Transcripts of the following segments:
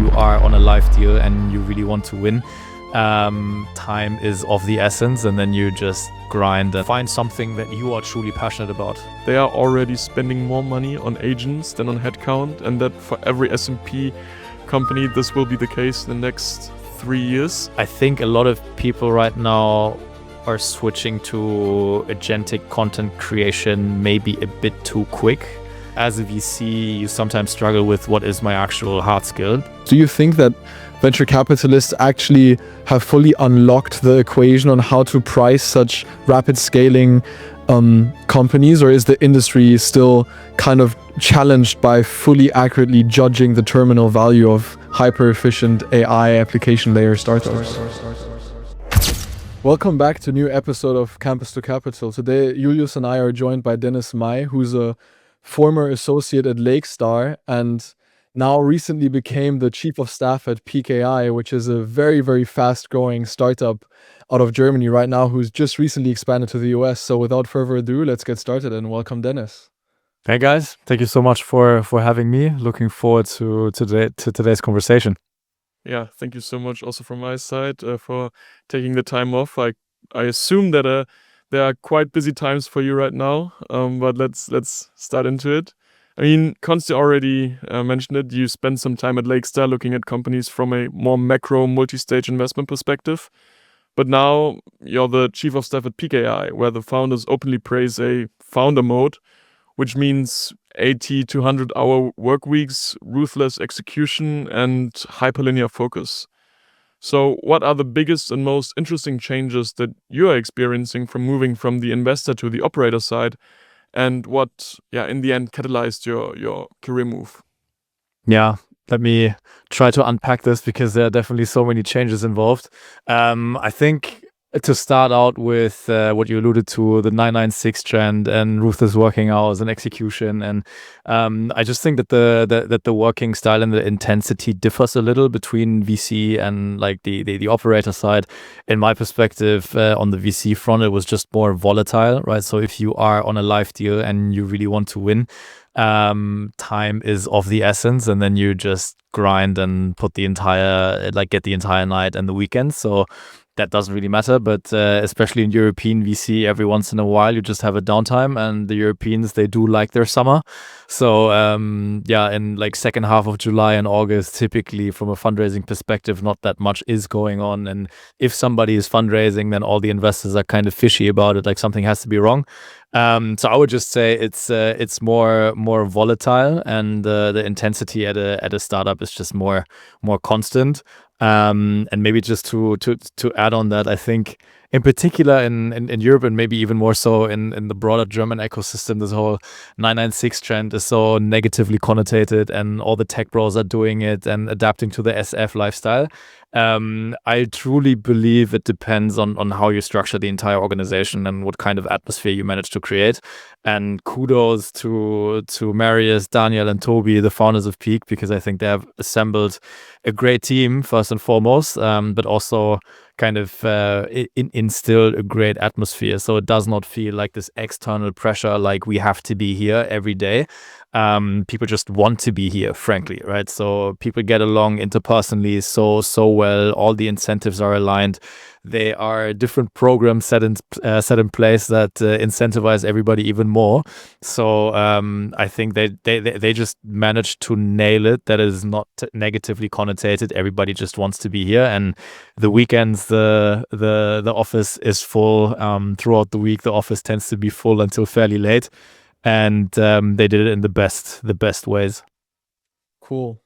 you are on a live deal and you really want to win, time is of the essence, and then you just grind and find something that you are truly passionate about. They are already spending more money on agents than on headcount, and that for every S&P company this will be the case in the next 3 years. I think a lot of people right now are switching to agentic content creation maybe a bit too quick. As a VC, you sometimes struggle with what is my actual hard skill. Do you think that venture capitalists actually have fully unlocked the equation on how to price such rapid scaling companies, or is the industry still kind of challenged by fully accurately judging the terminal value of hyper-efficient AI application layer startups? Welcome back to a new episode of Campus to Capital. Today, Julius and I are joined by Dennis Mai, who's a former associate at Lakestar and now recently became the chief of staff at Peec AI, which is a very, very fast-growing startup out of Germany right now, who's just recently expanded to the US. So without further ado, let's get started and welcome Dennis. Hey guys, thank you so much for having me. Looking forward to today's conversation. Yeah, thank you so much also from my side for taking the time off. I assume that there are quite busy times for you right now, but let's start into it. I mean, Konsti already mentioned it. You spent some time at Lakestar looking at companies from a more macro, multi-stage investment perspective. But now you're the chief of staff at Peec AI, where the founders openly praise a founder mode, which means 80 to 100-hour work weeks, ruthless execution, and hyperlinear focus. So what are the biggest and most interesting changes that you are experiencing from moving from the investor to the operator side? And what, in the end, catalyzed your career move? Yeah, let me try to unpack this because there are definitely so many changes involved. I think to start out with what you alluded to, the 996 trend and ruthless working hours and execution, and I just think that the working style and the intensity differs a little between VC and like the operator side. In my perspective, on the VC front, it was just more volatile, right? So if you are on a live deal and you really want to win, time is of the essence, and then you just grind and put get the entire night and the weekend. So that doesn't really matter, but especially in European VC, every once in a while you just have a downtime, and the Europeans, they do like their summer. So in like second half of July and August, typically from a fundraising perspective, not that much is going on. And if somebody is fundraising, then all the investors are kind of fishy about it, like something has to be wrong. So I would just say it's more volatile, and the intensity at a startup is just more constant. And maybe just to add on that, I think in particular in Europe, and maybe even more so in the broader German ecosystem, this whole 996 trend is so negatively connotated, and all the tech bros are doing it and adapting to the SF lifestyle. I truly believe it depends on how you structure the entire organization and what kind of atmosphere you manage to create. And kudos to Marius, Daniel, and Toby, the founders of Peec, because I think they have assembled a great team first and foremost, but also kind of instilled a great atmosphere. So it does not feel like this external pressure, like we have to be here every day. People just want to be here, frankly, right? So people get along interpersonally so well. All the incentives are aligned. There are different programs set in place that incentivize everybody even more. So I think they just managed to nail it. That is not negatively connotated. Everybody just wants to be here, and the weekends the office is full. Throughout the week, the office tends to be full until fairly late. And they did it in the best ways. Cool.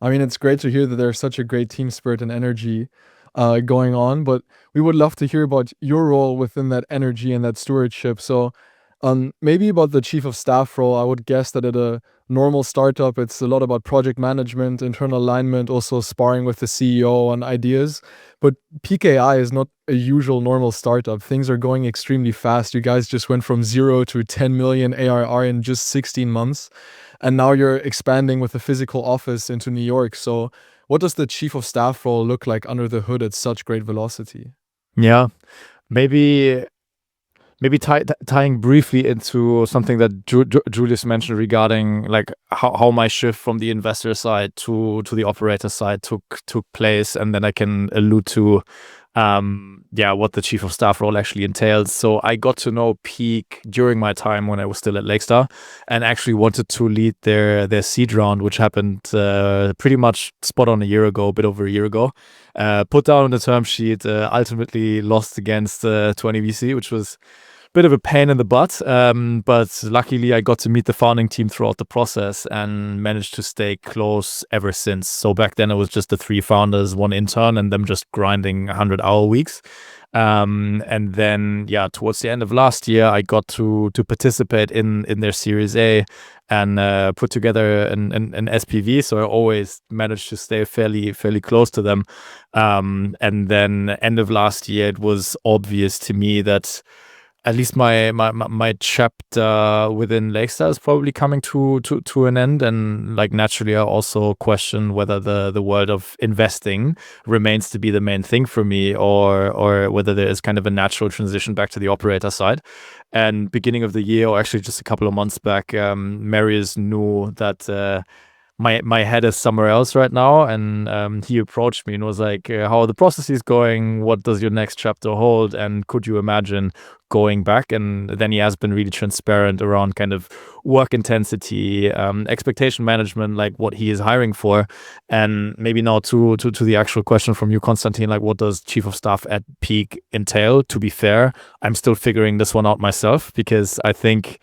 I mean, it's great to hear that there's such a great team spirit and energy going on, but we would love to hear about your role within that energy and that stewardship. So maybe about the chief of staff role, I would guess that at a normal startup, it's a lot about project management, internal alignment, also sparring with the CEO on ideas. But Peec AI is not a usual normal startup. Things are going extremely fast. You guys just went from 0 to 10 million ARR in just 16 months. And now you're expanding with a physical office into New York. So what does the chief of staff role look like under the hood at such great velocity? Yeah, maybe maybe tying briefly into something that Julius mentioned regarding like how my shift from the investor side to the operator side took place, and then I can allude to what the chief of staff role actually entails. So I got to know Peec during my time when I was still at Lakestar, and actually wanted to lead their seed round, which happened pretty much spot on a year ago, a bit over a year ago. Put down the term sheet, ultimately lost against 20 VC, which was bit of a pain in the butt, but luckily I got to meet the founding team throughout the process and managed to stay close ever since. So back then it was just the 3 founders, 1 intern, and them just grinding 100-hour weeks. And then towards the end of last year, I got to participate in their Series A and put together an SPV. So I always managed to stay fairly close to them. And then end of last year, it was obvious to me that at least my chapter within Lakestar is probably coming to an end, and like naturally I also question whether the world of investing remains to be the main thing for me, or whether there is kind of a natural transition back to the operator side. And beginning of the year, or actually just a couple of months back, Marius knew that my head is somewhere else right now, and he approached me and was like, how are the processes going? What does your next chapter hold? And could you imagine going back? And then he has been really transparent around kind of work intensity, expectation management, like what he is hiring for. And maybe now to the actual question from you, Konstantin, like what does chief of staff at Peec entail? To be fair, I'm still figuring this one out myself, because I think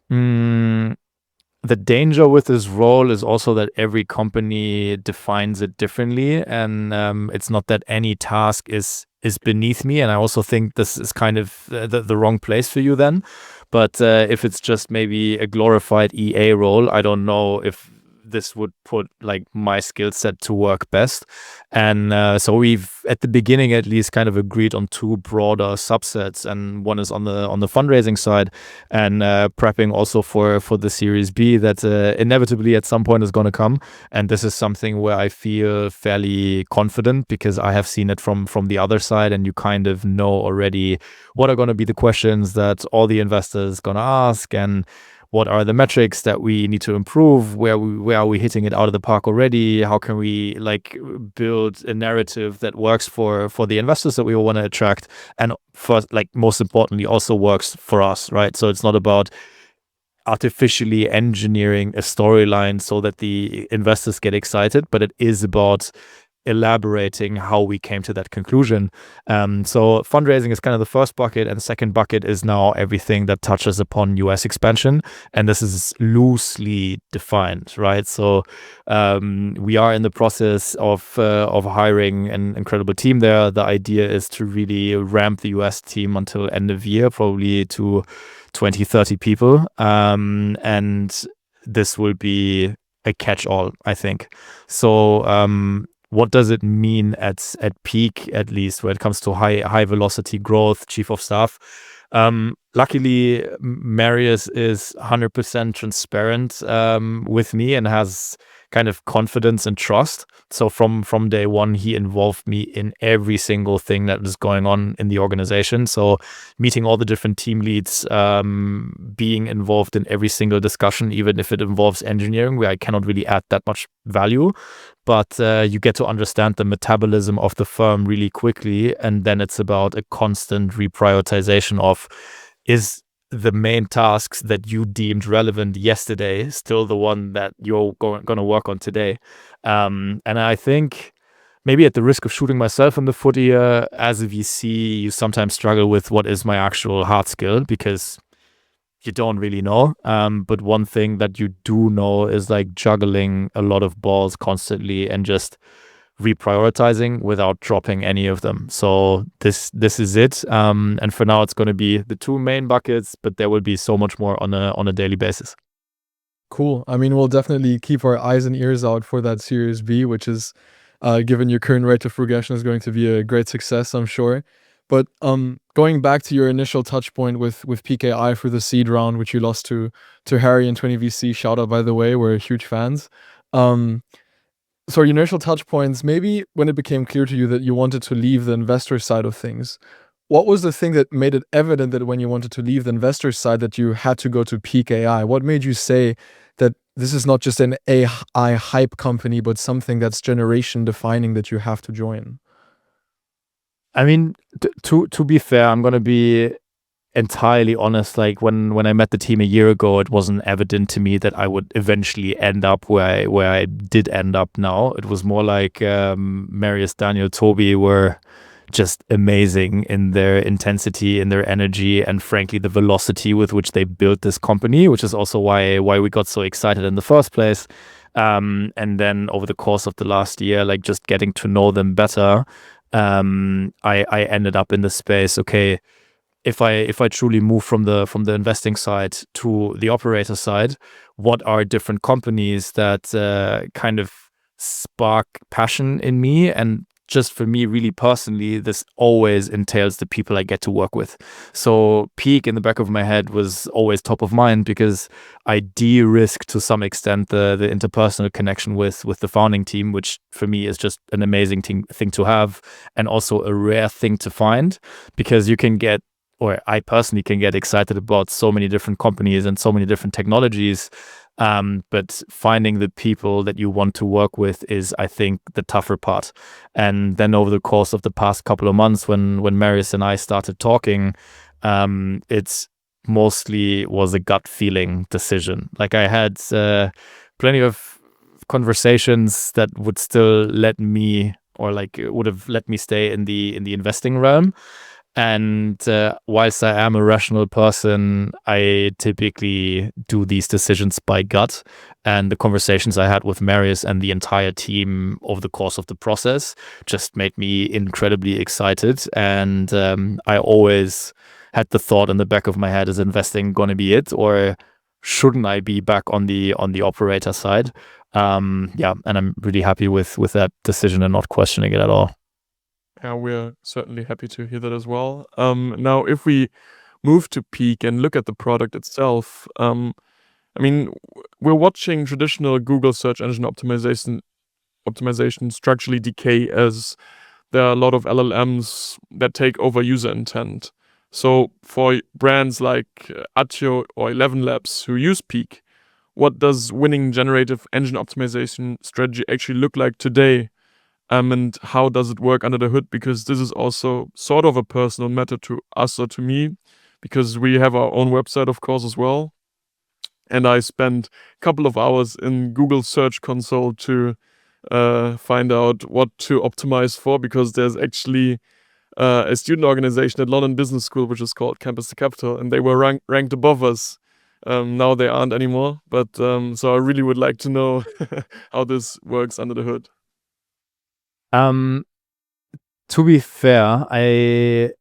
the danger with this role is also that every company defines it differently, and it's not that any task is beneath me. And I also think this is kind of the wrong place for you then. But if it's just maybe a glorified EA role, I don't know if this would put like my skill set to work best. And so we've at the beginning at least kind of agreed on 2 broader subsets, and one is on the fundraising side, and prepping also for the Series B that inevitably at some point is going to come. And this is something where I feel fairly confident, because I have seen it from the other side, and you kind of know already what are going to be the questions that all the investors going to ask, and what are the metrics that we need to improve? Where are we hitting it out of the park already? How can we like build a narrative that works for the investors that we want to attract, and first, like most importantly, also works for us, right? So it's not about artificially engineering a storyline so that the investors get excited, but it is about elaborating how we came to that conclusion. So fundraising is kind of the first bucket, and the second bucket is now everything that touches upon US expansion, and this is loosely defined, right? So we are in the process of hiring an incredible team there. The idea is to really ramp the US team until end of year, probably to 20-30 people, and this will be a catch-all, I think. So what does it mean at Peec, at least when it comes to high velocity growth, chief of staff? Luckily, Marius is 100% transparent with me, and has kind of confidence and trust. So from day one, he involved me in every single thing that was going on in the organization. So meeting all the different team leads, being involved in every single discussion, even if it involves engineering, where I cannot really add that much value. But you get to understand the metabolism of the firm really quickly. And then it's about a constant reprioritization of, is the main tasks that you deemed relevant yesterday still the one that you're going to work on today? And I think, maybe at the risk of shooting myself in the foot here, as a VC, you sometimes struggle with what is my actual hard skill, because you don't really know. But one thing that you do know is like juggling a lot of balls constantly and just reprioritizing without dropping any of them. So this is it. And for now, it's going to be the 2 main buckets, but there will be so much more on a daily basis. Cool. I mean, we'll definitely keep our eyes and ears out for that Series B, which is, given your current rate of progression, is going to be a great success, I'm sure. But going back to your initial touch point with Peec AI for the seed round, which you lost to Harry and 20 VC, shout out by the way, we're huge fans. So your initial touch points, maybe when it became clear to you that you wanted to leave the investor side of things, what was the thing that made it evident that when you wanted to leave the investor side that you had to go to Peec AI? What made you say that this is not just an AI hype company, but something that's generation defining that you have to join? I mean, to be fair, I'm gonna be entirely honest. Like when I met the team a year ago, it wasn't evident to me that I would eventually end up where I did end up now. It was more like Marius, Daniel, Toby were just amazing in their intensity, in their energy, and frankly the velocity with which they built this company, which is also why we got so excited in the first place. And then over the course of the last year, like just getting to know them better, I ended up in the space. Okay, if I truly move from the investing side to the operator side, what are different companies that kind of spark passion in me? And just for me, really personally, this always entails the people I get to work with. So Peec in the back of my head was always top of mind because I de-risk to some extent the interpersonal connection with the founding team, which for me is just an amazing thing to have, and also a rare thing to find, because you can get, or I personally can get excited about so many different companies and so many different technologies. But finding the people that you want to work with is, I think, the tougher part. And then over the course of the past couple of months, when Marius and I started talking, it's mostly was a gut feeling decision. Like I had plenty of conversations that would still let me, or like would have let me stay in the investing realm. And whilst I am a rational person, I typically do these decisions by gut. And the conversations I had with Marius and the entire team over the course of the process just made me incredibly excited. And I always had the thought in the back of my head, is investing going to be it, or shouldn't I be back on the operator side? Yeah, and I'm really happy with that decision and not questioning it at all. Yeah, we're certainly happy to hear that as well. Now, if we move to Peec and look at the product itself, I mean, we're watching traditional Google search engine optimization structurally decay as there are a lot of LLMs that take over user intent. So for brands like Attio or 11 Labs who use Peec, what does winning generative engine optimization strategy actually look like today? And how does it work under the hood? Because this is also sort of a personal matter to us or to me, because we have our own website, of course, as well. And I spent a couple of hours in Google Search Console to find out what to optimize for, because there's actually a student organization at London Business School, which is called Campus to Capital, and they were ranked above us. Now they aren't anymore. But so I really would like to know how this works under the hood. To be fair, I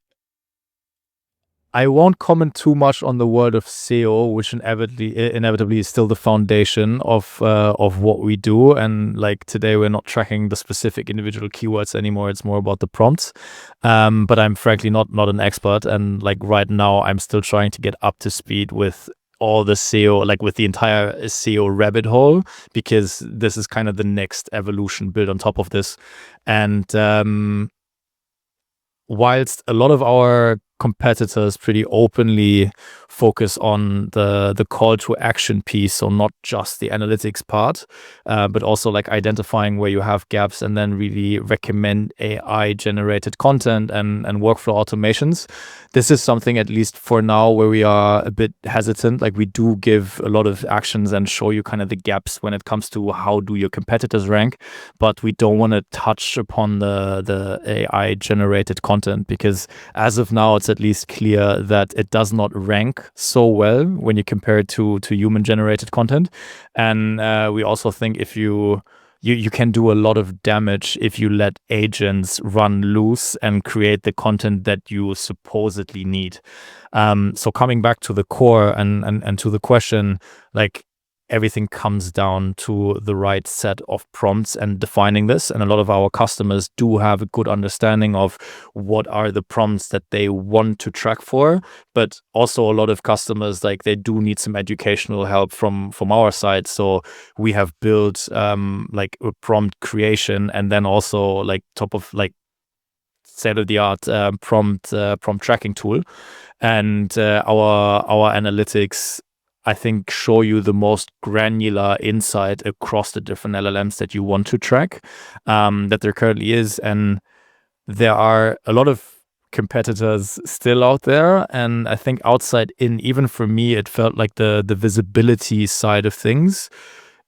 won't comment too much on the world of SEO, which inevitably is still the foundation of what we do. And like today, we're not tracking the specific individual keywords anymore. It's more about the prompts. But I'm frankly not an expert. And like right now, I'm still trying to get up to speed with all the SEO, like with the entire SEO rabbit hole, because this is kind of the next evolution built on top of this. And whilst a lot of our competitors pretty openly focus on the call to action piece, so not just the analytics part, but also like identifying where you have gaps and then really recommend AI generated content and workflow automations. This is something, at least for now, where we are a bit hesitant. Like we do give a lot of actions and show you kind of the gaps when it comes to how do your competitors rank, but we don't want to touch upon the AI generated content, because as of now, it's at least clear that it does not rank so well when you compare it to human generated content. And we also think if you can do a lot of damage if you let agents run loose and create the content that you supposedly need. So coming back to the core and to the question, like everything comes down to the right set of prompts and defining this. And a lot of our customers do have a good understanding of what are the prompts that they want to track for. But also a lot of customers, like they do need some educational help from our side. So we have built like a prompt creation, and then also like top of like state-of-the-art prompt tracking tool, and our analytics, I think, show you the most granular insight across the different LLMs that you want to track, that there currently is. And there are a lot of competitors still out there. And I think outside in, even for me, it felt like the visibility side of things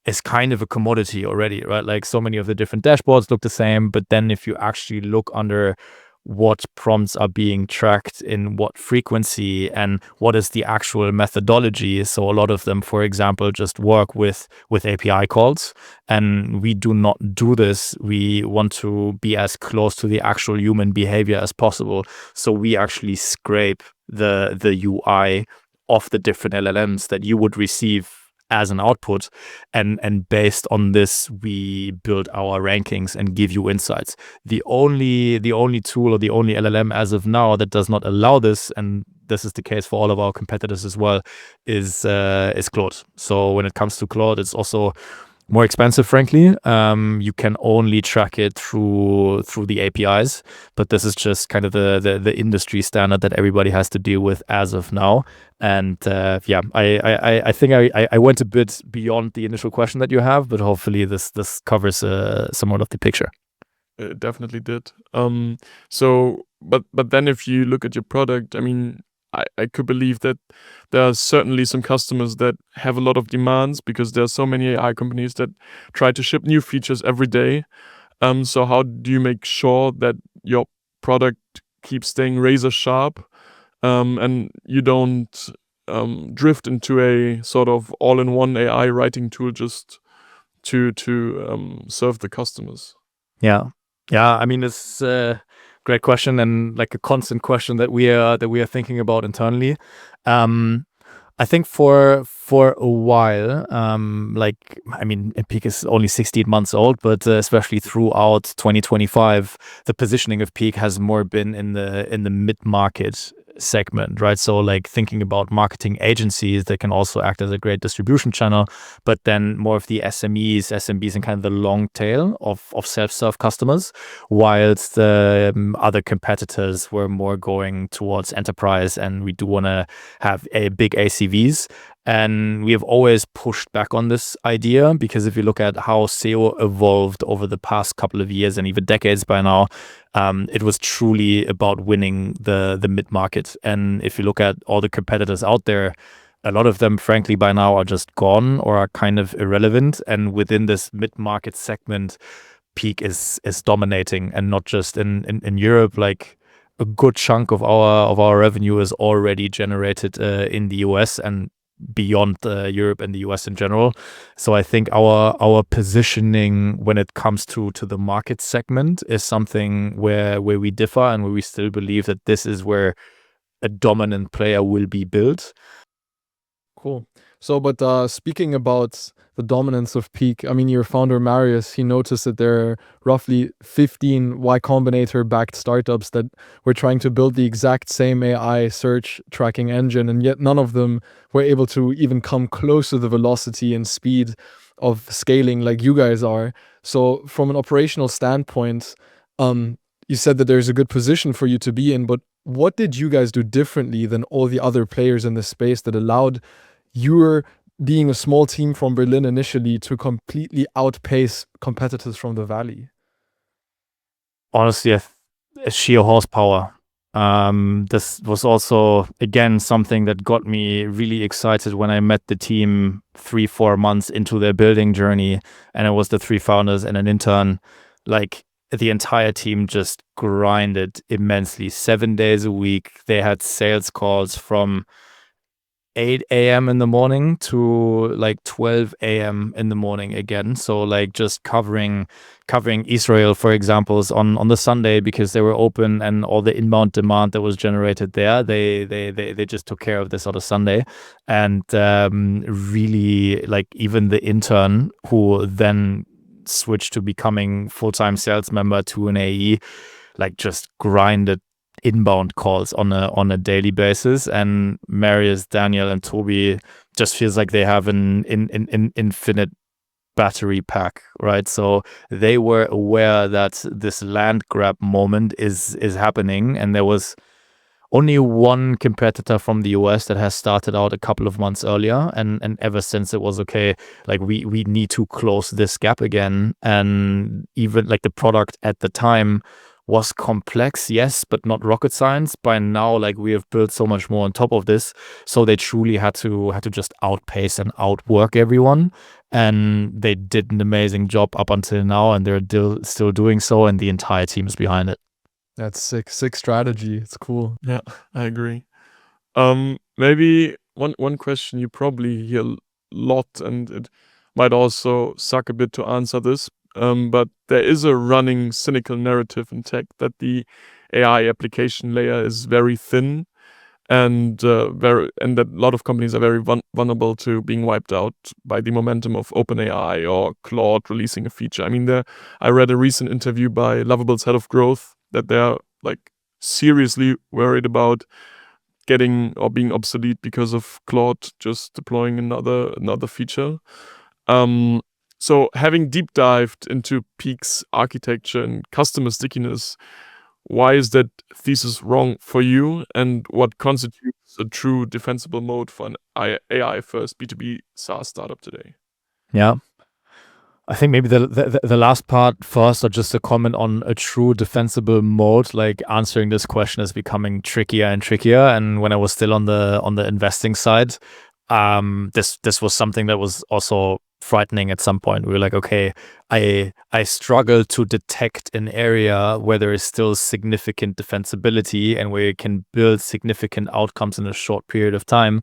is kind of a commodity already, right? Like so many of the different dashboards look the same, but then if you actually look under what prompts are being tracked in what frequency and what is the actual methodology. So a lot of them, for example, just work with API calls, and we do not do this. We want to be as close to the actual human behavior as possible. So we actually scrape the UI of the different LLMs that you would receive as an output, and based on this we build our rankings and give you insights. The only tool or the only LLM as of now that does not allow this, and this is the case for all of our competitors as well, is Claude. So when it comes to Claude, it's also more expensive, frankly. You can only track it through the APIs, but this is just kind of the industry standard that everybody has to deal with as of now. And I think I went a bit beyond the initial question that you have, but hopefully this covers somewhat of the picture. It definitely did. But then if you look at your product, I mean, I could believe that there are certainly some customers that have a lot of demands because there are so many AI companies that try to ship new features every day. So how do you make sure that your product keeps staying razor sharp, and you don't drift into a sort of all-in-one AI writing tool just to serve the customers? Yeah. I mean, it's a great question, and like a constant question that we are thinking about internally. I think for a while, I mean, Peec is only 16 months old, but especially throughout 2025, the positioning of Peec has more been in the mid-market segment, right? So like thinking about marketing agencies that can also act as a great distribution channel, but then more of the SMBs and kind of the long tail of self-serve customers, whilst the other competitors were more going towards enterprise, and we do want to have a big ACVs. And we have always pushed back on this idea, because if you look at how SEO evolved over the past couple of years and even decades by now, it was truly about winning the mid-market. And if you look at all the competitors out there, a lot of them, frankly, by now are just gone or are kind of irrelevant. And within this mid-market segment, Peec is dominating, and not just in Europe. Like a good chunk of our revenue is already generated in the US and beyond Europe and the US in general. So I think our positioning when it comes to the market segment is something where we differ, and where we still believe that this is where a dominant player will be built. Cool. So, but speaking about the dominance of Peec, I mean, your founder, Marius, he noticed that there are roughly 15 Y Combinator-backed startups that were trying to build the exact same AI search tracking engine, and yet none of them were able to even come close to the velocity and speed of scaling like you guys are. So, from an operational standpoint, you said that there's a good position for you to be in, but what did you guys do differently than all the other players in this space that allowed your being a small team from Berlin initially to completely outpace competitors from the Valley? Honestly, sheer horsepower. This was also, again, something that got me really excited when I met the team 3-4 months into their building journey, and it was the 3 founders and an intern. Like, the entire team just grinded immensely, 7 days a week. They had sales calls from 8 a.m. in the morning to like 12 a.m. in the morning again. So like just covering Israel, for example, on the Sunday, because they were open, and all the inbound demand that was generated there, they just took care of this on a Sunday. And really, like, even the intern, who then switched to becoming full-time sales member to an AE, like just grinded inbound calls on a daily basis. And Marius, Daniel, and Toby just feels like they have an infinite battery pack, right? So they were aware that this land grab moment is happening, and there was only one competitor from the US that has started out a couple of months earlier, and ever since it was okay, like we need to close this gap again. And even like the product at the time was complex, yes, but not rocket science. By now, like we have built so much more on top of this, so they truly had to just outpace and outwork everyone, and they did an amazing job up until now, and they're still doing so, and the entire team is behind it. That's sick strategy. It's cool. Yeah, I agree. Maybe one question you probably hear a lot, and it might also suck a bit to answer this. But there is a running cynical narrative in tech that the AI application layer is very thin, and that a lot of companies are very vulnerable to being wiped out by the momentum of OpenAI or Claude releasing a feature. I mean, I read a recent interview by Lovable's head of growth that they're like seriously worried about getting or being obsolete because of Claude just deploying another feature. So having deep dived into Peec's architecture and customer stickiness, why is that thesis wrong for you, and what constitutes a true defensible mode for an AI first B2B SaaS startup today? Yeah. I think maybe the last part first, or just a comment on a true defensible mode. Like answering this question is becoming trickier and trickier. And when I was still on the investing side, this was something that was also frightening at some point. We were like, okay, I struggle to detect an area where there is still significant defensibility and where you can build significant outcomes in a short period of time.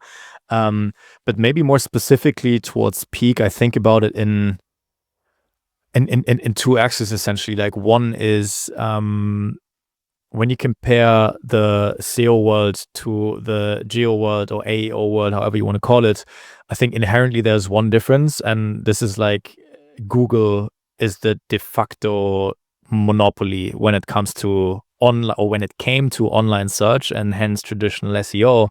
But maybe more specifically towards Peec, I think about it in two axes essentially. Like one is when you compare the SEO world to the geo world or AEO world, however you want to call it, I think inherently there's one difference, and this is like Google is the de facto monopoly when it comes to online, or when it came to online search and hence traditional SEO.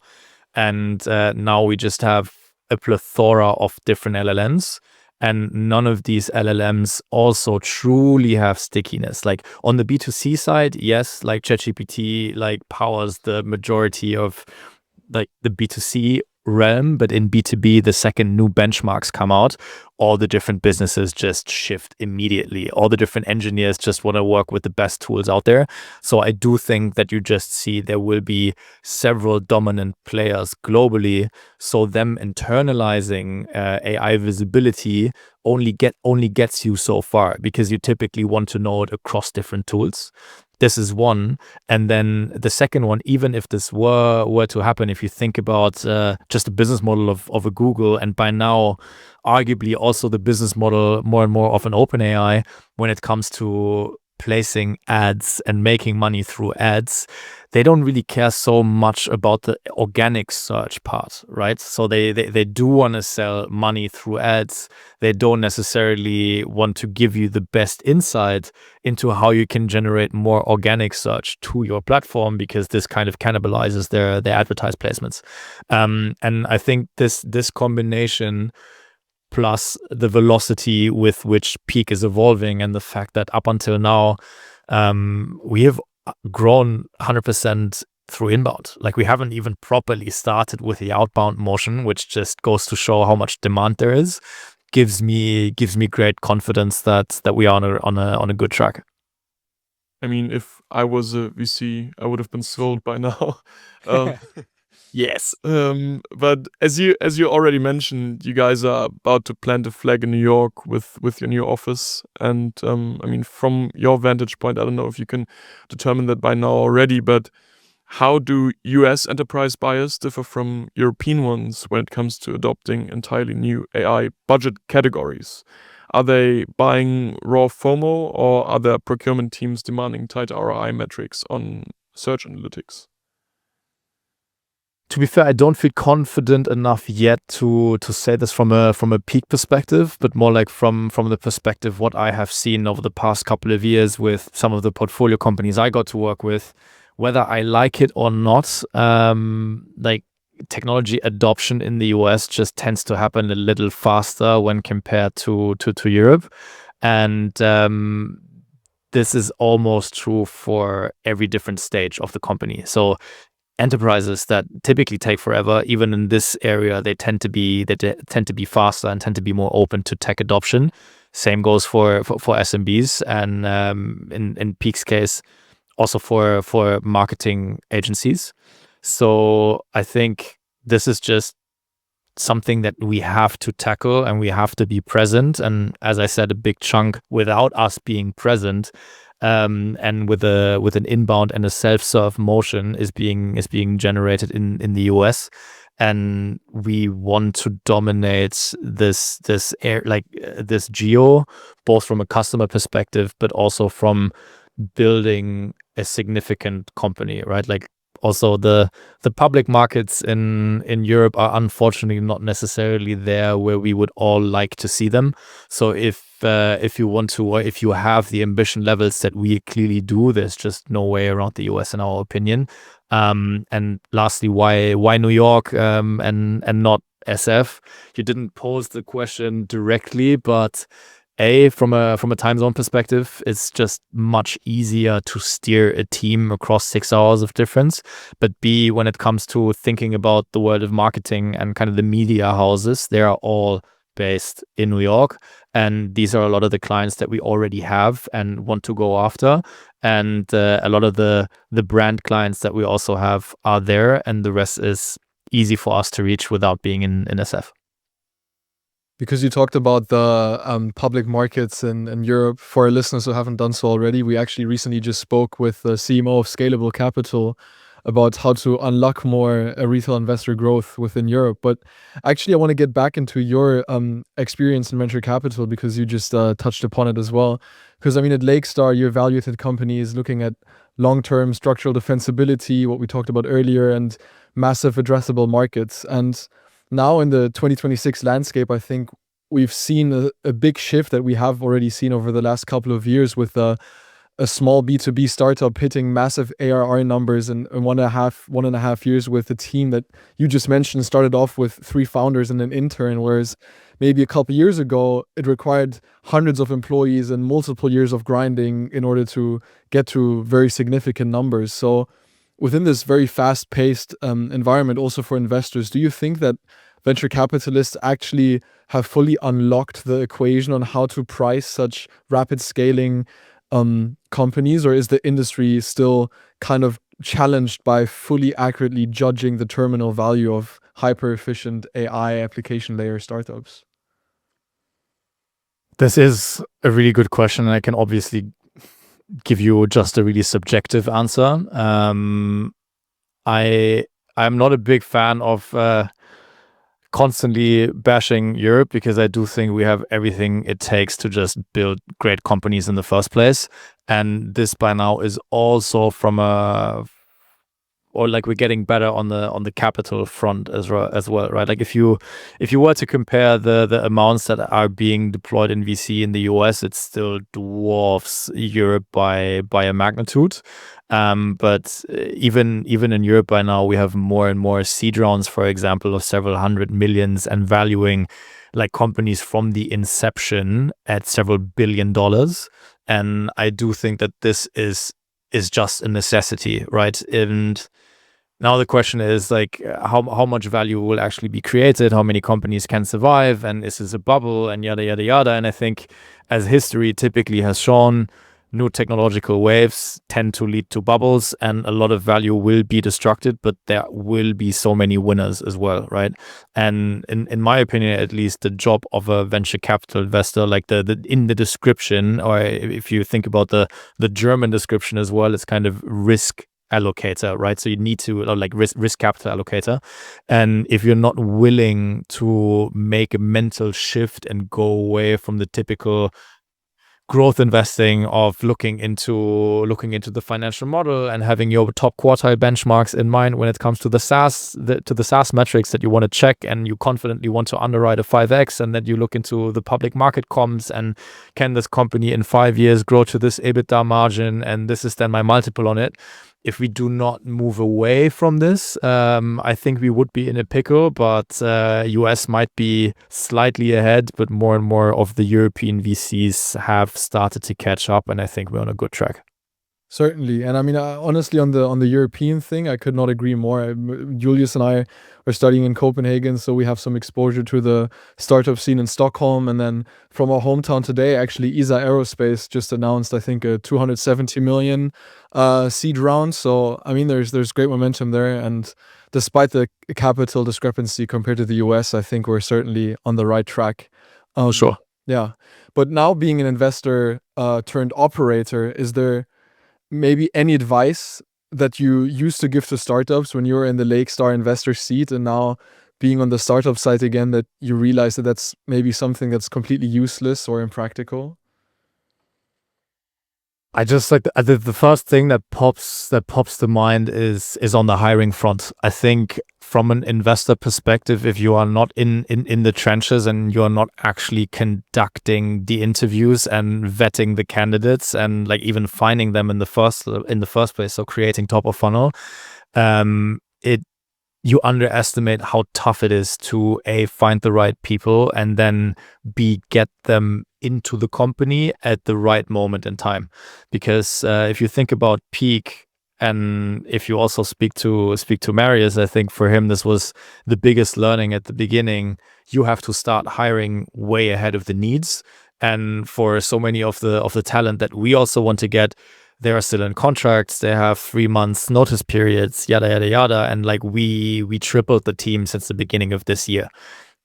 And now we just have a plethora of different LLMs, and none of these LLMs also truly have stickiness. Like on the B2C side, yes, like ChatGPT like powers the majority of like the B2C realm, but in B2B, the second new benchmarks come out, all the different businesses just shift immediately. All the different engineers just want to work with the best tools out there. So I do think that you just see there will be several dominant players globally. So them internalizing AI visibility only gets you so far, because you typically want to know it across different tools. This is one. And then the second one, even if this were to happen, if you think about just the business model of a Google, and by now arguably also the business model more and more of an OpenAI when it comes to placing ads and making money through ads, they don't really care so much about the organic search part, right? So they do want to sell money through ads. They don't necessarily want to give you the best insight into how you can generate more organic search to your platform, because this kind of cannibalizes their advertised placements. And I think this combination, plus the velocity with which Peec is evolving, and the fact that up until now we have grown 100% through inbound. Like we haven't even properly started with the outbound motion, which just goes to show how much demand there is. Gives me great confidence that we are on a good track. I mean, if I was a VC, I would have been sold by now. Yes. But as you already mentioned, you guys are about to plant a flag in New York with your new office. And I mean, from your vantage point, I don't know if you can determine that by now already, but how do US enterprise buyers differ from European ones when it comes to adopting entirely new AI budget categories? Are they buying raw FOMO, or are there procurement teams demanding tight ROI metrics on search analytics? To be fair, I don't feel confident enough yet to say this from a Peec perspective, but more like from the perspective what I have seen over the past couple of years with some of the portfolio companies I got to work with. Whether I like it or not, like technology adoption in the US just tends to happen a little faster when compared to Europe. And this is almost true for every different stage of the company. So enterprises that typically take forever, even in this area, they tend to be faster and tend to be more open to tech adoption. Same goes for SMBs, and in Peec's case, also for marketing agencies. So I think this is just something that we have to tackle, and we have to be present. And as I said, a big chunk without us being present, and with an inbound and a self-serve motion is being generated in the US. And we want to dominate this geo, both from a customer perspective, but also from building a significant company, right? Like, also the public markets in Europe are unfortunately not necessarily there where we would all like to see them. So if you want to, or if you have the ambition levels that we clearly do, there's just no way around the US in our opinion. And lastly, why New York and not SF? You didn't pose the question directly, but from a time zone perspective, it's just much easier to steer a team across 6 hours of difference. But B, when it comes to thinking about the world of marketing and kind of the media houses, they are all based in New York. And these are a lot of the clients that we already have and want to go after. And a lot of the brand clients that we also have are there. And the rest is easy for us to reach without being in SF. Because you talked about the public markets in Europe, for our listeners who haven't done so already, we actually recently just spoke with the CMO of Scalable Capital about how to unlock more retail investor growth within Europe. But actually, I want to get back into your experience in venture capital, because you just touched upon it as well. Because I mean, at Lakestar, you evaluated companies looking at long-term structural defensibility, what we talked about earlier, and massive addressable markets. And now in the 2026 landscape, I think we've seen a big shift that we have already seen over the last couple of years, with a small B2B startup hitting massive ARR numbers in 1.5 years, with a team that you just mentioned started off with 3 founders and an intern, whereas maybe a couple years ago, it required hundreds of employees and multiple years of grinding in order to get to very significant numbers. So within this very fast-paced environment, also for investors, do you think that venture capitalists actually have fully unlocked the equation on how to price such rapid scaling companies, or is the industry still kind of challenged by fully accurately judging the terminal value of hyper-efficient AI application layer startups? This is a really good question, and I can obviously give you just a really subjective answer. I'm not a big fan of constantly bashing Europe, because I do think we have everything it takes to just build great companies in the first place. And this by now is also we're getting better on the capital front as well, right? Like if you were to compare the amounts that are being deployed in VC in the US, it still dwarfs Europe by a magnitude. But even in Europe by now, we have more and more seed rounds, for example, of several hundred millions, and valuing like companies from the inception at several $1 billion. And I do think that this is just a necessity, right? And now the question is like how much value will actually be created, how many companies can survive, and is this a bubble, and yada yada yada. And I think, as history typically has shown, new technological waves tend to lead to bubbles, and a lot of value will be destructed, but there will be so many winners as well, right? And in my opinion, at least, the job of a venture capital investor, like the in the description, or if you think about the German description as well, it's kind of risk allocator, right? So you need to like risk capital allocator. And if you're not willing to make a mental shift and go away from the typical growth investing of looking into the financial model and having your top quartile benchmarks in mind when it comes to the SaaS metrics that you want to check, and you confidently want to underwrite a 5x, and that you look into the public market comps, and can this company in 5 years grow to this EBITDA margin, and this is then my multiple on it. if we do not move away from this, I think we would be in a pickle, but US might be slightly ahead, but more and more of the European VCs have started to catch up, and I think we're on a good track. Certainly, and I mean, honestly, on the European thing, I could not agree more. Julius and I are studying in Copenhagen, so we have some exposure to the startup scene in Stockholm. And then from our hometown today, actually, ESA Aerospace just announced, I think, a 270 million seed round. So I mean, there's great momentum there, and despite the capital discrepancy compared to the US, I think we're certainly on the right track. Sure. Yeah, but now being an investor turned operator, is there maybe any advice that you used to give to startups when you were in the Lakestar investor seat, and now being on the startup side again, that you realize that that's maybe something that's completely useless or impractical? I just like the first thing that pops to mind is on the hiring front. I think from an investor perspective, if you are not in the trenches and you are not actually conducting the interviews and vetting the candidates and like even finding them in the first place, so creating top of funnel, you underestimate how tough it is to find the right people and then get them into the company at the right moment in time. Because if you think about Peec, and if you also speak to Marius, I think for him this was the biggest learning at the beginning. You have to start hiring way ahead of the needs, and for so many of the talent that we also want to get, they are still in contracts. They have 3 months notice periods, yada yada yada, and like we tripled the team since the beginning of this year.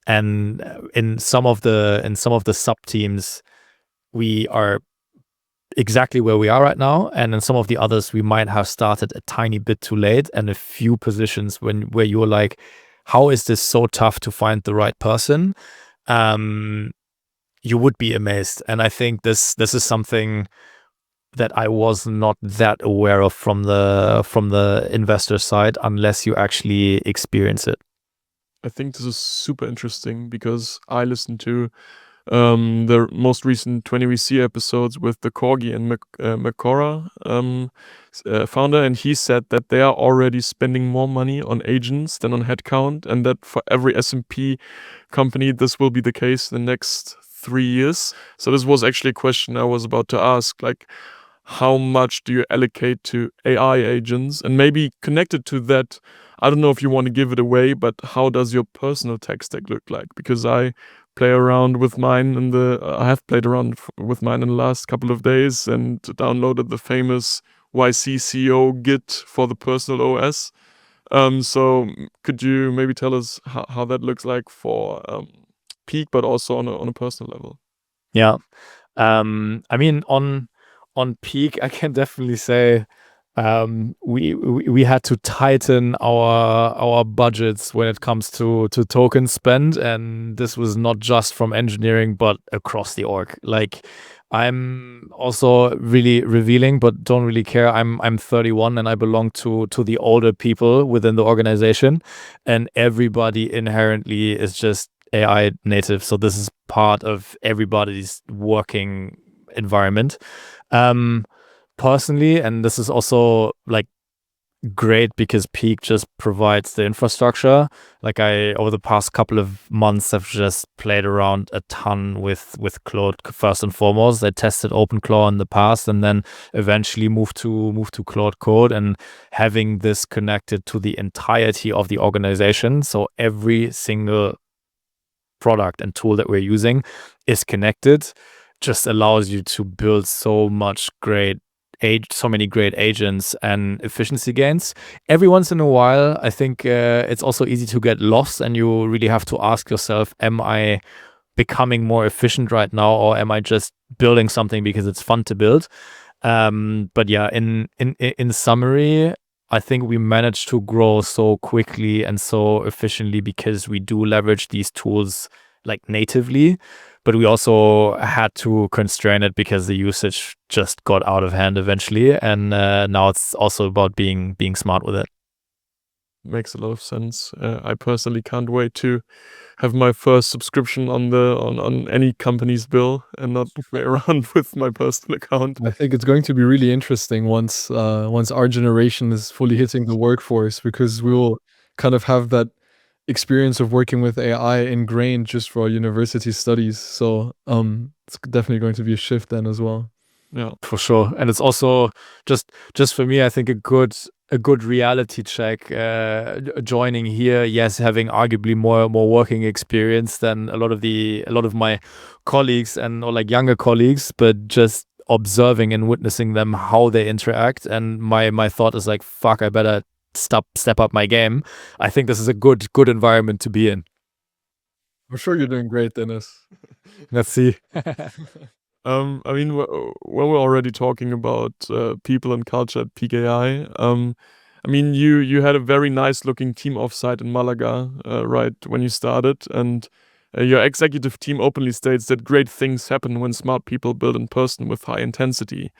And in some of the sub teams, we are exactly where we are right now, and in some of the others, we might have started a tiny bit too late. And a few positions where you're like, how is this so tough to find the right person? You would be amazed. And I think this is something that I was not that aware of from the investor side unless you actually experience it. I think this is super interesting because I listened to the most recent 20VC episodes with the Corgi and Macora founder, and he said that they are already spending more money on agents than on headcount, and that for every S&P company this will be the case in the next 3 years. So this was actually a question I was about to ask, like, how much do you allocate to AI agents? And maybe connected to that, I don't know if you want to give it away, but how does your personal tech stack look like? Because I play around with mine I have played around with mine in the last couple of days and downloaded the famous YC Git for the personal OS. So could you maybe tell us how that looks like for Peec, but also on a personal level? Yeah. I mean, on Peec, I can definitely say we had to tighten our budgets when it comes to token spend, and this was not just from engineering but across the org. Like, I'm also really revealing, but don't really care. I'm 31 and I belong to the older people within the organization, and everybody inherently is just AI native. So this is part of everybody's working environment. Personally, and this is also like great because Peec just provides the infrastructure. Like, I over the past couple of months have just played around a ton with Claude first and foremost. I tested OpenClaw in the past and then eventually moved to Claude Code, and having this connected to the entirety of the organization. So every single product and tool that we're using is connected, just allows you to build so many great agents and efficiency gains. Every once in a while, I think it's also easy to get lost, and you really have to ask yourself, am I becoming more efficient right now, or am I just building something because it's fun to build? But yeah, in summary, I think we managed to grow so quickly and so efficiently because we do leverage these tools like natively, but we also had to constrain it because the usage just got out of hand eventually, and now it's also about being smart with it. makes a lot of sense. I personally can't wait to have my first subscription on any company's bill and not play around with my personal account. I think it's going to be really interesting once our generation is fully hitting the workforce, because we will kind of have that experience of working with AI ingrained just for our university studies. So it's definitely going to be a shift then as well. Yeah. For sure. And it's also just for me, I think a good reality check joining here. Yes, having arguably more working experience than a lot of my colleagues or like younger colleagues, but just observing and witnessing them, how they interact. And my thought is like, fuck, I better step up my game. I think this is a good environment to be in. I'm sure you're doing great, Dennis. Let's see. I mean, when we're already talking about people and culture at Peec AI, I mean, you had a very nice looking team offsite in Malaga, right when you started, and your executive team openly states that great things happen when smart people build in person with high intensity.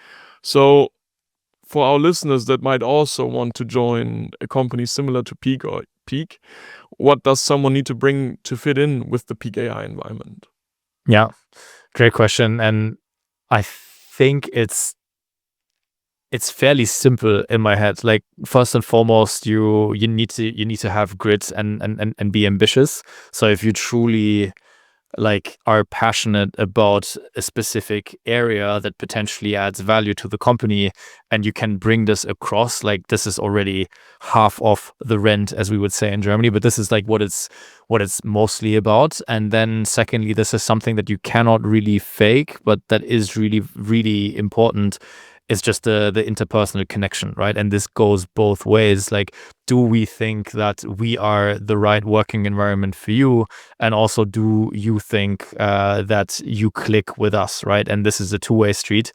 So, for our listeners that might also want to join a company similar to Peec, what does someone need to bring to fit in with the Peec AI environment? Yeah, great question. And I think it's fairly simple in my head. Like, first and foremost, you need to have grit and be ambitious. So if you truly like are passionate about a specific area that potentially adds value to the company, and you can bring this across, like, this is already half of the rent, as we would say in Germany, but this is like what it's mostly about. And then secondly, this is something that you cannot really fake, but that is really, really important. It's just the interpersonal connection, right? And this goes both ways. Like, do we think that we are the right working environment for you? And also, do you think that you click with us, right? And this is a two-way street.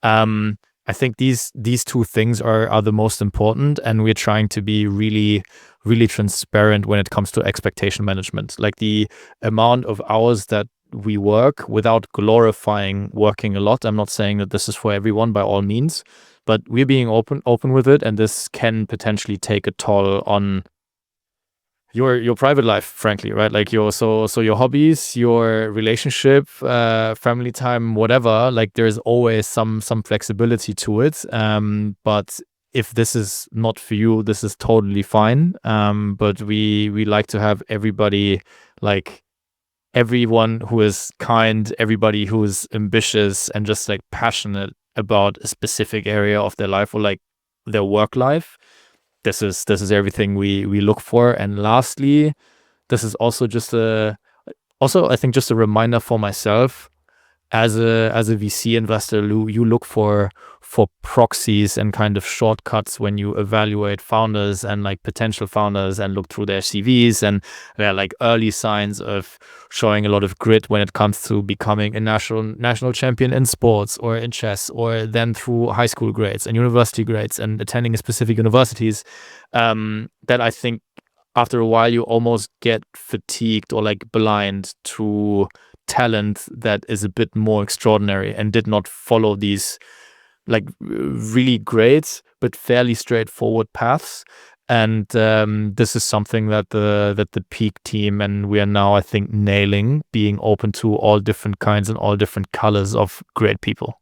I think these two things are the most important, and we're trying to be really, really transparent when it comes to expectation management. Like, the amount of hours that we work, without glorifying working a lot. I'm not saying that this is for everyone by all means, but we're being open with it, and this can potentially take a toll on your private life, frankly, right? Like, your hobbies, your relationship, family time, whatever. Like, there's always some flexibility to it. But if this is not for you, this is totally fine. But we like to have everybody, like, everyone who is kind, everybody who is ambitious and just like passionate about a specific area of their life, or like their work life. This is everything we look for. And lastly, this is also I think just a reminder for myself, as a VC investor, you look for proxies and kind of shortcuts when you evaluate founders and like potential founders, and look through their CVs, and they're like early signs of showing a lot of grit when it comes to becoming a national champion in sports or in chess, or then through high school grades and university grades and attending specific universities. That I think after a while you almost get fatigued or like blind to talent that is a bit more extraordinary and did not follow these like really great but fairly straightforward paths. And this is something that the Peec team, and we are now, I think, nailing, being open to all different kinds and all different colors of great people.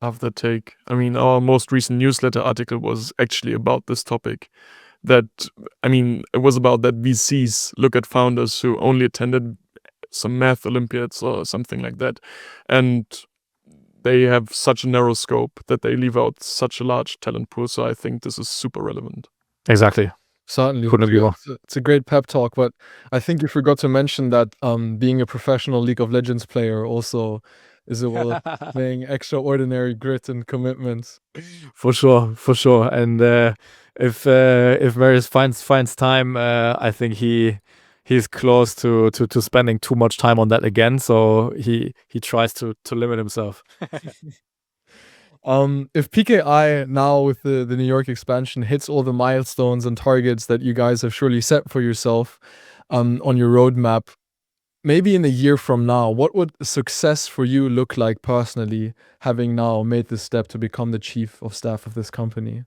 Love that take. I mean, our most recent newsletter article was actually about this topic. That, I mean, it was about that VCs look at founders who only attended some math Olympiads or something like that, and they have such a narrow scope that they leave out such a large talent pool. So I think this is super relevant. Exactly. Certainly. Couldn't agree more. It's a great pep talk, but I think you forgot to mention that being a professional League of Legends player also is a way of playing extraordinary grit and commitment. For sure. And if Marius finds time, I think he's close to spending too much time on that again. So he tries to limit himself. If PKI now with the New York expansion hits all the milestones and targets that you guys have surely set for yourself on your roadmap, maybe in a year from now, what would success for you look like personally, having now made this step to become the chief of staff of this company?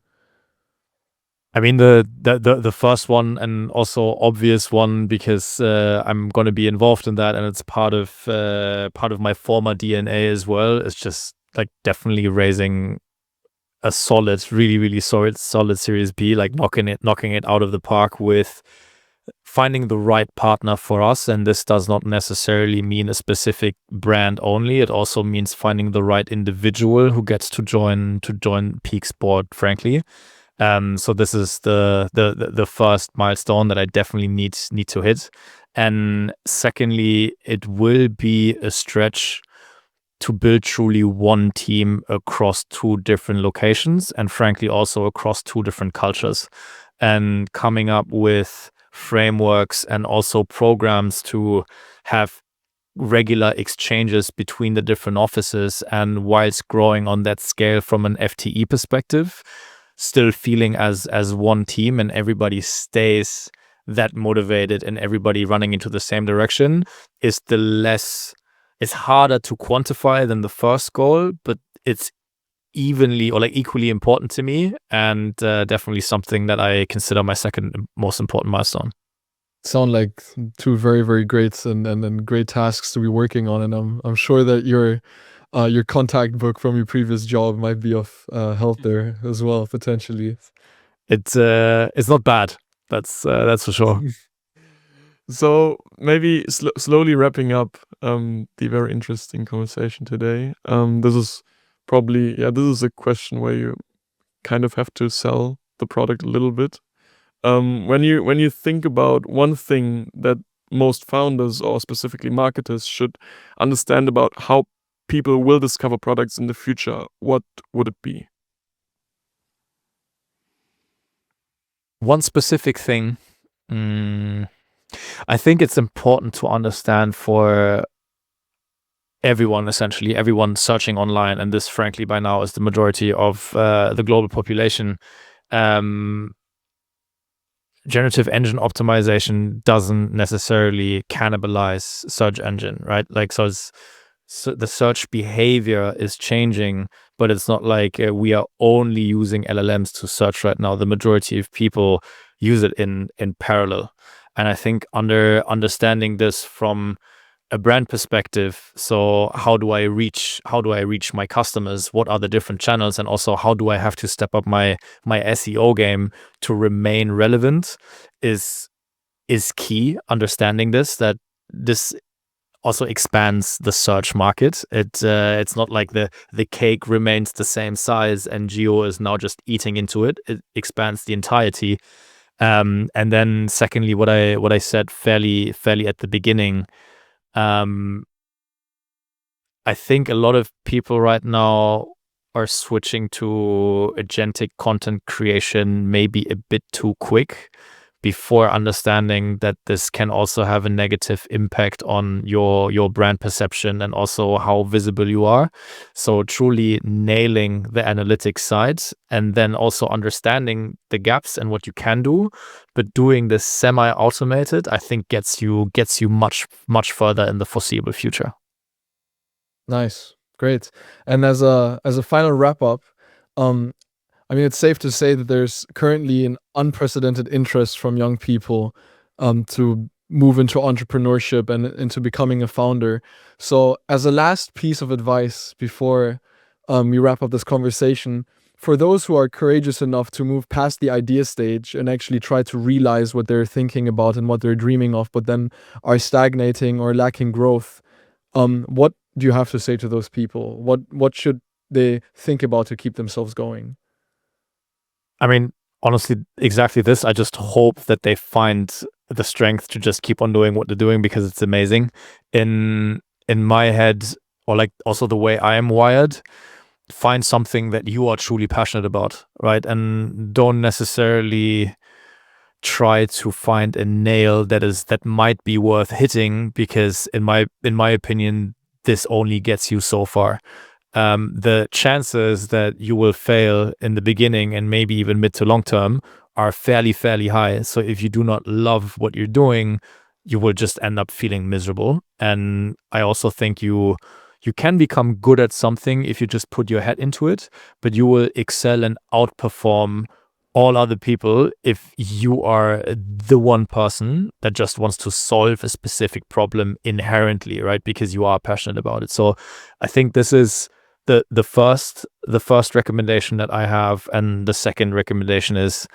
I mean, the first one, and also obvious one, because I'm going to be involved in that, and it's part of my former DNA as well. It's just like definitely raising a solid, really, really solid Series B, like knocking it out of the park with finding the right partner for us. And this does not necessarily mean a specific brand only. It also means finding the right individual who gets to join Peek's board, frankly. So this is the first milestone that I definitely need to hit. And secondly, it will be a stretch to build truly one team across two different locations, and frankly also across two different cultures, and coming up with frameworks and also programs to have regular exchanges between the different offices, and whilst growing on that scale from an FTE perspective, still feeling as one team, and everybody stays that motivated and everybody running into the same direction, is it's harder to quantify than the first goal, but it's evenly or like equally important to me, and definitely something that I consider my second most important milestone. Sound like two very, very great and great tasks to be working on, and I'm sure that your contact book from your previous job might be of help there as well, potentially. It's not bad. That's for sure. So maybe slowly wrapping up the very interesting conversation today. This is probably this is a question where you kind of have to sell the product a little bit. When you think about one thing that most founders or specifically marketers should understand about how people will discover products in the future, what would it be? One specific thing. I think it's important to understand for everyone, essentially everyone searching online, and this frankly by now is the majority of the global population. Generative engine optimization doesn't necessarily cannibalize search engine, right? Like, so the search behavior is changing, but it's not like we are only using LLMs to search right now. The majority of people use it in parallel. And I think understanding this from a brand perspective, so how do I reach my customers, what are the different channels, and also how do I have to step up my SEO game to remain relevant, is key. Understanding that this also expands the search market. It's not like the cake remains the same size and geo is now just eating into it. It expands the entirety. And then secondly, what I said fairly at the beginning, I think a lot of people right now are switching to agentic content creation maybe a bit too quick, before understanding that this can also have a negative impact on your brand perception and also how visible you are. So truly nailing the analytics side, and then also understanding the gaps and what you can do, but doing this semi-automated, I think gets you much further in the foreseeable future. Nice, great. And as a final wrap up, I mean, it's safe to say that there's currently an unprecedented interest from young people to move into entrepreneurship and into becoming a founder. So, as a last piece of advice before we wrap up this conversation, for those who are courageous enough to move past the idea stage and actually try to realize what they're thinking about and what they're dreaming of, but then are stagnating or lacking growth, what do you have to say to those people? What should they think about to keep themselves going? I mean, honestly, exactly this. I just hope that they find the strength to just keep on doing what they're doing, because it's amazing. In my head, or like also the way I am wired, find something that you are truly passionate about, right? And don't necessarily try to find a nail that might be worth hitting, because in my opinion, this only gets you so far. The chances that you will fail in the beginning and maybe even mid to long term are fairly high. So if you do not love what you're doing, you will just end up feeling miserable. And I also think you can become good at something if you just put your head into it, but you will excel and outperform all other people if you are the one person that just wants to solve a specific problem inherently, right? Because you are passionate about it. So I think this is the first recommendation that I have, and the second recommendation is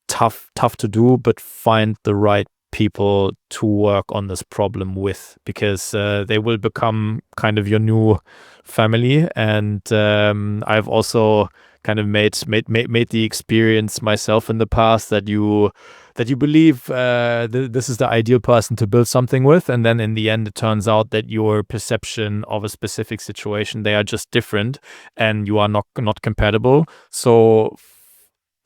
tough to do, but find the right people to work on this problem with, because they will become kind of your new family. And I've also kind of made the experience myself in the past that you believe this is the ideal person to build something with, and then in the end it turns out that your perception of a specific situation, they are just different and you are not compatible. So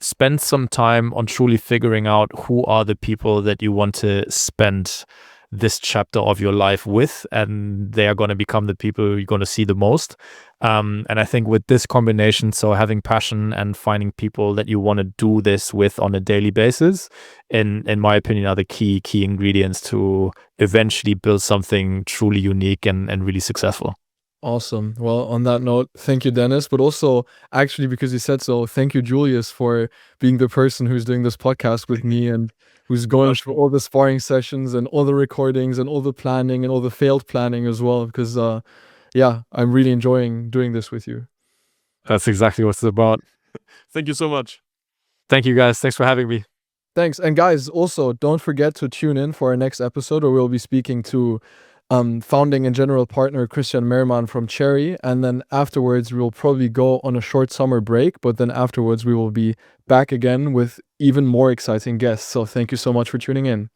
spend some time on truly figuring out who are the people that you want to spend this chapter of your life with, and they are going to become the people you're going to see the most. And I think with this combination, so having passion and finding people that you want to do this with on a daily basis, in my opinion, are the key ingredients to eventually build something truly unique and really successful. Awesome. Well, on that note, thank you, Dennis. But also, actually, because you said so, thank you, Julius, for being the person who's doing this podcast with me and who's going through all the sparring sessions and all the recordings and all the planning and all the failed planning as well. Because, yeah, I'm really enjoying doing this with you. That's exactly what it's about. Thank you so much. Thank you, guys. Thanks for having me. Thanks. And guys, also, don't forget to tune in for our next episode where we'll be speaking to founding and general partner Christian Mehrmann from Cherry. And then afterwards, we will probably go on a short summer break. But then afterwards, we will be back again with even more exciting guests. So thank you so much for tuning in.